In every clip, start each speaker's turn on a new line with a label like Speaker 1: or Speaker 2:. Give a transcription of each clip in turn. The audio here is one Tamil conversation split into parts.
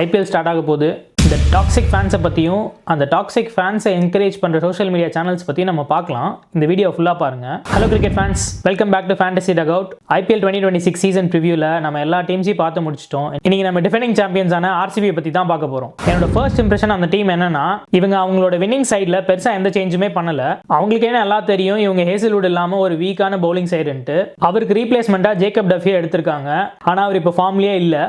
Speaker 1: ஐபிஎல் ஸ்டார்ட் ஆக போகுது. இந்த டாக்ஸிக் ஃபேன்ஸை பற்றியும் அந்த டாக்ஸிக் ஃபேன்ஸை என்கரேஜ் பண்ணுற சோஷியல் மீடியா சேனல்ஸ் பற்றி நம்ம பார்க்கலாம். இந்த வீடியோ ஃபுல்லாக பாருங்கள். Hello cricket fans, welcome back to fantasy dugout. IPL 2026 season ப்ரிவியூவில் நம்ம எல்லா டீம்ஸையும் பார்த்து முடிச்சிட்டோம். இன்னைக்கு நம்ம டிஃபெண்டிங் சாம்பியன்ஸான ஆர்சிபியை பற்றி தான் பார்க்க போகிறோம். என்னோட ஃபர்ஸ்ட் இம்ப்ரெஷன் அந்த டீம் என்னன்னா, இவங்க அவங்களோட வின்னிங் சைடில் பெருசாக எந்த சேஞ்சுமே பண்ணலை. அவங்களுக்கு என்ன எல்லாம் தெரியும், இவங்க ஹேசில்வுட் இல்லாமல் ஒரு வீக்கான பவுலிங் சைடுன்ட்டு. அவருக்கு ரீப்ளேஸ்மெண்ட்டாக ஜேக்கப் டஃபியை எடுத்திருக்காங்க. ஆனால் அவர் இப்போ ஃபார்ம்லேயே இல்லை.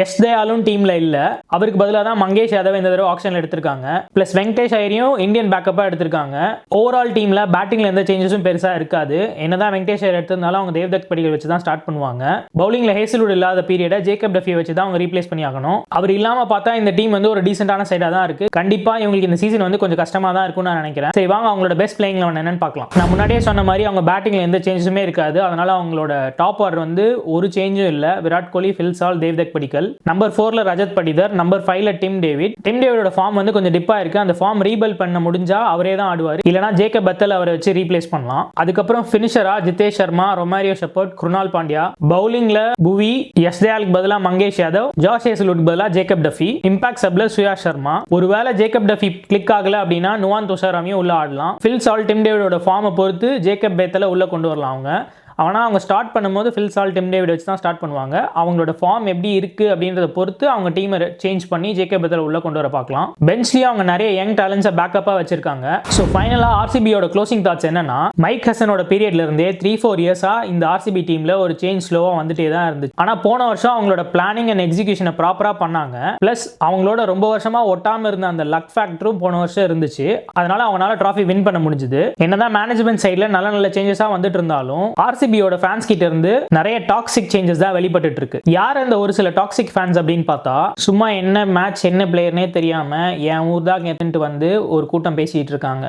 Speaker 1: எஸ் தயாலும் டீம்ல இல்ல. அவருக்கு பதிலாக தான் மங்கேஷ் யாதவ் இந்த தடவை ஆக்ஷன்ல எடுத்திருக்காங்க. பிளஸ் வெங்கடேஷ் ஐயரையும் இந்தியன் பேக்கப்பா எடுத்திருக்காங்க. ஓவரால் டீம்ல பேட்டிங்ல எந்த சேஞ்சஸும் பெருசா இருக்காது. என்னதான் வெங்கடேஷ் ஐயர் எடுத்திருந்தாலும் அவங்க தேவ்தத் படிகள் வச்சு தான் ஸ்டார்ட் பண்ணுவாங்க. பவுலிங்ல ஹேசில்வுட் இல்லாத பீரியடை ஜேக்கப் டஃபியை வச்சு தான் அவங்க ரீப்ளேஸ் பண்ணி ஆகணும். அவர் இல்லாம பார்த்தா இந்த டீம் வந்து ஒரு டீசென்டான சைடா தான் இருக்கு. கண்டிப்பா இவங்களுக்கு இந்த சீசன் வந்து கொஞ்சம் கஷ்டமா தான் இருக்கும்னு நான் நினைக்கிறேன். சரி வாங்க அவங்களோட பெஸ்ட் பிளேயிங் லெவன் என்னன்னு பார்க்கலாம். நான் முன்னாடியே சொன்ன மாதிரி அவங்க பேட்டிங்ல எந்த சேஞ்சஸுமே இருக்காது. அதனால அவங்களோட டாப் ஆர்டர் வந்து ஒரு சேஞ்சும் இல்ல. Virat Kohli, fill Salt, Devdutt Padikkal. Number 4 Rajat Patidar, number 5 Tim David. Tim டேவிடோட ஃபார்ம் வந்து கொஞ்சம் டிப்பா இருக்கு. அந்த ஃபார்ம் ரீபில்ட் பண்ண முடிஞ்சா அவரே தான் ஆடுவார். இல்லனா ஜேக்கப் பத்தல் அவரை வச்சு ரீப்ளேஸ் பண்ணலாம். அதுக்கப்புறம் ஃபினிஷரா ஜிதேஷ் சர்மா, ரொமாரியோ ஷெப்பர்ட், குருனால் பாண்டியா. பவுலிங்ல புவி, எஸ் தயாலுக்கு பதிலா மங்கேஷ் யாதவ், ஜாஷ் ஹேசில்வுட்க்கு பதிலா ஜேக்கப் டஃபி. இம்பாக்ட் சப்ல சுயாஷ் சர்மா. ஒருவேளை ஜேக்கப் டஃபி கிளிக் ஆகல அப்படின்னா நுவான் துஷாராமியும் உள்ள ஆடலாம். ஃபில் சால், டிம் டேவிடோட ஃபார்மை பொறுத்து ஜேக்கப் பேத்தலை உள்ள கொண்டு வரலாம் அவங்க. ஆனால் அவங்க ஸ்டார்ட் பண்ணும்போது ஃபில் சால், டிம் டேவிட் வச்சு தான் ஸ்டார்ட் பண்ணுவாங்க. அவங்களோட ஃபார்ம் எப்படி இருக்குது அப்படின்றத பொறுத்து அவங்க டீமை சேஞ்ச் பண்ணி ஜேக்கப் பத்தலை உள்ள கொண்டு வர பார்க்கலாம். பெஞ்ச்லேயே அவங்க நிறைய யங் டேலண்ட்ஸை பேக்கப்பாக வச்சிருக்காங்க. ஸோ ஃபைனலாக ஆர்சிபியோட க்ளோசிங் தாட்ஸ் என்னன்னா, மைக் ஹசனோட பீரியட்ல இருந்தே 3-4 இயர்ஸாக இந்த ஆர்சிபி டீமில் ஒரு சேஞ்ச் ஸ்லோவாக வந்துட்டே தான் இருந்துச்சு. ஆனால் போன வருஷம் அவங்களோட பிளானிங் அண்ட் எக்ஸிகியூஷனை ப்ராப்பராக பண்ணாங்க. ப்ளஸ் அவங்களோட ரொம்ப வருஷமாக ஒட்டாமல் இருந்த அந்த லக் ஃபேக்டரும் போன வருஷம் இருந்துச்சு. அதனால அவங்களால ட்ராஃபி வின் பண்ண முடிஞ்சுது. என்னதான் மேனேஜ்மெண்ட் சைடில் நல்ல நல்ல சேஞ்சஸாக வந்துட்டு இருந்தாலும் ஆர்சிபியோட ஃபேன்ஸ் கிட்ட இருந்து நிறைய டாக்ஸிக் சேஞ்சஸ் தான் வெளிப்பட்டு இருக்கு. யார் அந்த ஒரு சில டாக்ஸிக் ஃபேன்ஸ் அப்படின்னு பார்த்தா, சும்மா என்ன மேட்ச் என்ன பிளேயர்னே தெரியாம என் ஊர் தான் கேட்டுட்டு வந்து ஒரு கூட்டம் பேசிட்டு இருக்காங்க.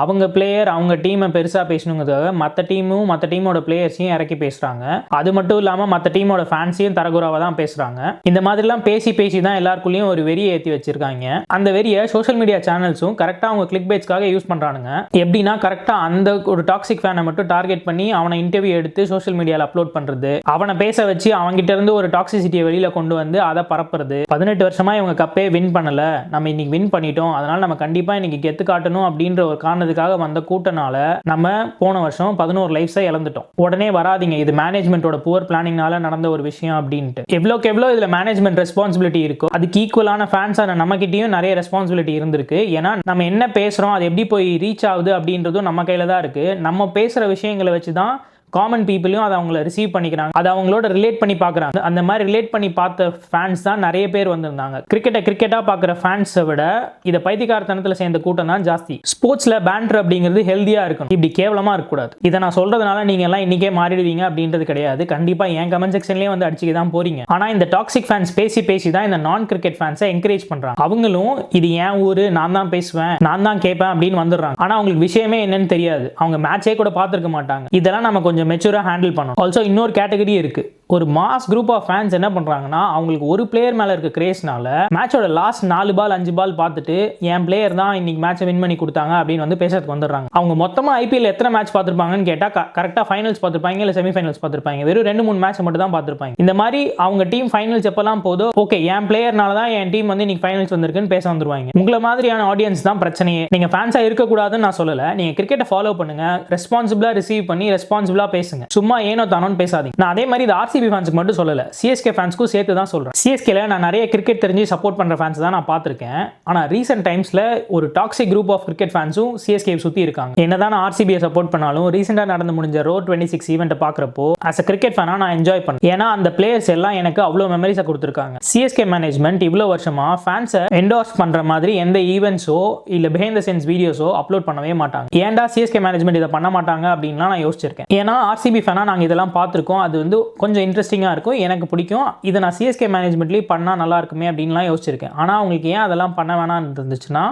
Speaker 1: அவங்க பிளேயர் அவங்க டீமை பெருசா பேசணுங்கிறதுக்காக மற்ற டீமோட பிளேயர்ஸையும் இறக்கி பேசுறாங்க. அது மட்டும் இல்லாம மற்ற டீமோட ஃபேன்ஸையும் தரகுறாவா தான் பேசுறாங்க. இந்த மாதிரிலாம் பேசி தான் எல்லாருக்குள்ளேயும் ஒரு வெறியை ஏற்றி வச்சிருக்காங்க. அந்த வெறியை சோஷியல் மீடியா சேனல்ஸும் கரெக்டா அவங்க கிளிக் பேட்ஸ்க்காக யூஸ் பண்றானுங்க. எப்படின்னா கரெக்டா அந்த ஒரு டாக்ஸிக் ஃபேனை மட்டும் டார்கெட் பண்ணி அவனை இன்டர்வியூ எடுத்து சோஷியல் மீடியால அப்லோட் பண்றது, அவனை பேச வச்சு அவங்கிட்ட இருந்து ஒரு டாக்ஸிசிட்டியை வெளியில கொண்டு வந்து அதை பரப்புறது. 18 வருஷமா இவங்க கப்பே வின் பண்ணல, நம்ம இன்னைக்கு வின் பண்ணிட்டோம், அதனால நம்ம கண்டிப்பா இன்னைக்கு கெத்து காட்டணும் அப்படின்ற ஒரு காரணத்துக்காக வந்த கூட்டனால நம்ம போன வருஷம் 11 லைஃப்ஸை இழந்துட்டோம். உடனே வராதிங்க இது மேனேஜ்மெண்டோட புவர் பிளானிங்னால நடந்த ஒரு விஷயம் அப்படின்ட்டு. எவ்வளோக்கு எவ்வளோ இதுல மேனேஜ்மெண்ட் ரெஸ்பான்சிபிலிட்டி இருக்கோ அதுக்கு ஈக்குவலான ஃபேன்ஸான நம்ம கிட்டயும் நிறைய ரெஸ்பான்சிபிலிட்டி இருந்திருக்கு. ஏன்னா நம்ம என்ன பேசுறோம் அது எப்படி போய் ரீச் ஆகுது அப்படின்றதும் நம்ம கையில தான் இருக்கு. நம்ம பேசுற விஷயங்களை வச்சுதான் காமன் பீப்புளையும் அதை அவங்கள ரிசீவ் பண்ணிக்கிறாங்க, அதை அவங்களோட ரிலேட் பண்ணி பார்க்குறாங்க. அந்த மாதிரி ரிலேட் பண்ணி பார்த்த ஃபேன்ஸ் தான் நிறைய பேர் வந்திருந்தாங்க. கிரிக்கெட்டாக பார்க்குற ஃபேன்ஸை விட இதை பைத்தியக்காரத்தனத்தில் சேர்ந்த கூட்டம் தான் ஜாஸ்தி. ஸ்போர்ட்ஸில் பேண்டர் அப்படிங்கிறது ஹெல்த்தியாக இருக்கணும், இப்படி கேவலமாக இருக்கக்கூடாது. இதை நான் சொல்றதுனால நீங்கள் எல்லாம் இன்னைக்கே மாறிடுவீங்க அப்படின்றது கிடையாது. கண்டிப்பாக என் கமெண்ட் செக்ஷன்லேயே வந்து அடிச்சுக்க தான் போறீங்க. ஆனால் இந்த டாக்ஸிக் ஃபேன்ஸ் பேசி தான் இந்த நான் கிரிக்கெட் ஃபேன்ஸை என்கரேஜ் பண்ணுறாங்க. அவங்களும் இது என் ஊர், நான் தான் பேசுவேன், நான் தான் கேட்பேன் அப்படின்னு வந்துடுறாங்க. ஆனால் அவங்களுக்கு விஷயமே என்னன்னு தெரியாது. அவங்க மேட்சே கூட பார்த்துருக்க மாட்டாங்க. இதெல்லாம் நம்ம கொஞ்சம் மெச்சூரா ஹேண்டில் பண்ணணும். ஆல்சோ இன்னொரு கேட்டகரி இருக்கு. ஒரு மாஸ் குரூப் ஆஃப் ஃபேன்ஸ் என்ன பண்றாங்கன்னா, அவங்களுக்கு ஒரு பிளேயர் மேல இருக்க கிரேஸ்னால மேட்சோட லாஸ்ட் 4 பால் 5 பால் பார்த்துட்டு என் பிளேயர் தான் இன்னைக்கு மேட்சை வின் பண்ணி கொடுத்தாங்க அப்படின்னு வந்து பேசுறதுக்கு வந்துடுறாங்க. அவங்க மொத்தமா ஐபிஎல் எத்தனை மேட்ச் பார்த்திருப்பாங்கன்னு கேட்டா கரெக்டா ஃபைனல்ஸ் பார்த்திருப்பாங்க, இல்ல செமிஃபைனல்ஸ் பார்த்திருப்பாங்க. வெறும் 2-3 மேட்ச் மட்டும் தான் பார்த்திருப்பாங்க. இந்த மாதிரி அவங்க டீம் ஃபைனல்ஸ் எப்பெல்லாம் போதோ, ஓகே என் பிளேயர்னால தான் என் டீம் வந்து இன்னைக்கு ஃபைனல்ஸ் வந்திருக்குன்னு பேச வந்துருவாங்க. உங்களை மாதிரியான ஆடியன்ஸ் தான் பிரச்சனையே. நீங்க ஃபேன்ஸா இருக்கக்கூடாதுன்னு நான் சொல்லல. நீங்க கிரிக்கெட்டை ஃபாலோ பண்ணுங்க, ரெஸ்பான்சிபிளா ரிசீவ் பண்ணி ரெஸ்பான்சிபிளா பேசுங்க. சும்மா ஏனோ தானோன்னு பேசாதீங்க. நான் அதே மாதிரி இது ஆர்சிபி ஃபேன்ஸ்க்கு மட்டும் சொல்லல, சிஎஸ்கே ஃபேன்ஸ்க்கும் சேர்த்து தான் சொல்றேன். சிஎஸ்கேல நான் நிறைய கிரிக்கெட் தெரிஞ்சு சப்போர்ட் பண்ற ஃபேன்ஸ் தான் நான் பார்த்திருக்கேன். ஆனா ரீசென்ட் டைம்ஸ்ல ஒரு டாக்ஸிக் குரூப் ஆஃப் கிரிக்கெட் ஃபேன்ஸும் சிஎஸ்கே சுத்தி இருக்காங்க. என்னதான் நான் ஆர்சிபியை சப்போர்ட் பண்ணாலும் ரீசெண்டா நடந்து முடிஞ்ச ரோட் 26 ஈவென்ட்டை பார்க்கறப்போ as a கிரிக்கெட் ஃபேனா நான் என்ஜாய் பண்ணேன். ஏன்னா அந்த பிளேயர்ஸ் எல்லாம் எனக்கு அவ்வளவு மெமரிஸை கொடுத்துருக்காங்க. சிஎஸ்கே மேனேஜ்மெண்ட் இவ்வளவு வருஷமா ஃபேன்ஸை என்டோர்ஸ் பண்ற மாதிரி எந்த ஈவென்ட்ஸோ இல்ல பிஹைண்ட் தி சீன்ஸ் வீடியோஸோ அப்லோட் பண்ணவே மாட்டாங்க. ஏன்டா சிஎஸ்கே மேனேஜ்மெண்ட் இதை பண்ண மாட்டாங்க அப்படின்லாம் நான் யோசிச்சிருக்கேன். ஏன்னா ஆர்சிபி ஃபேனா நாங்க இதெல்லாம் பார்த்திருக்கோம், அது வந்து கொஞ்சம் இன்ட்ரெஸ்டிங்கா இருக்கும், எனக்கு பிடிக்கும், இதை நான் சிஎஸ்கே மேனேஜ்மெண்ட்லேயும் பண்ணால் நல்லா இருக்குமே அப்படின்லாம் யோசிச்சிருக்கேன். ஆனால் அவங்களுக்கு ஏன் அதெல்லாம் பண்ண வேணாம்னு இருந்துச்சுன்னா,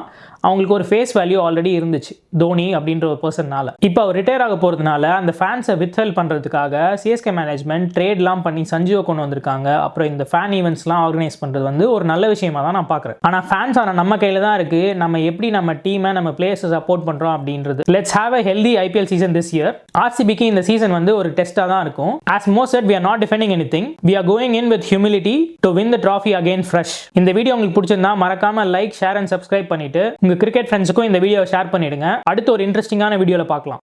Speaker 1: அவங்களுக்கு ஒரு ஃபேஸ் வேல்யூ ஆல்ரெடி இருந்துச்சு தோனி அப்படின்ற ஒரு பர்சன்னால. இப்போ அவர் ரிட்டையர் ஆக போகிறதுனால அந்த ஃபேன்ஸை வித்ஹெல்ப் பண்ணுறதுக்காக சிஎஸ்கே மேனேஜ்மெண்ட் ட்ரேட்லாம் பண்ணி சஞ்சுவை கொண்டு வந்திருக்காங்க. அப்புறம் இந்த ஃபேன் ஈவெண்ட்ஸ்லாம் ஆர்கனைஸ் பண்ணுறது வந்து ஒரு நல்ல விஷயமா தான் நான் பார்க்குறேன். ஆனால் ஃபேன்ஸ் ஆனால் நம்ம கையில் தான் இருக்குது, நம்ம எப்படி நம்ம டீமை நம்ம பிளேயர்ஸை சப்போர்ட் பண்ணுறோம் அப்படின்றது. Let's have a healthy IPL season this year. ஆர்சிபிக்கு இந்த சீசன் வந்து ஒரு டெஸ்ட்டாக தான் இருக்கும். As most we are not defending anything. We are going in with humility to win the trophy again fresh. இந்த வீடியோ உங்களுக்கு பிடிச்சிருந்தா மறக்காம லைக், ஷேர் அண்ட் சப்ஸ்கிரைப் பண்ணிட்டு உங்க கிரிக்கெட் ஃப்ரெண்ட்ஸுக்கும் இந்த வீடியோவை ஷேர் பண்ணிடுங்க. அடுத்து ஒரு இன்ட்ரெஸ்டிங்கான வீடியோல பார்க்கலாம்.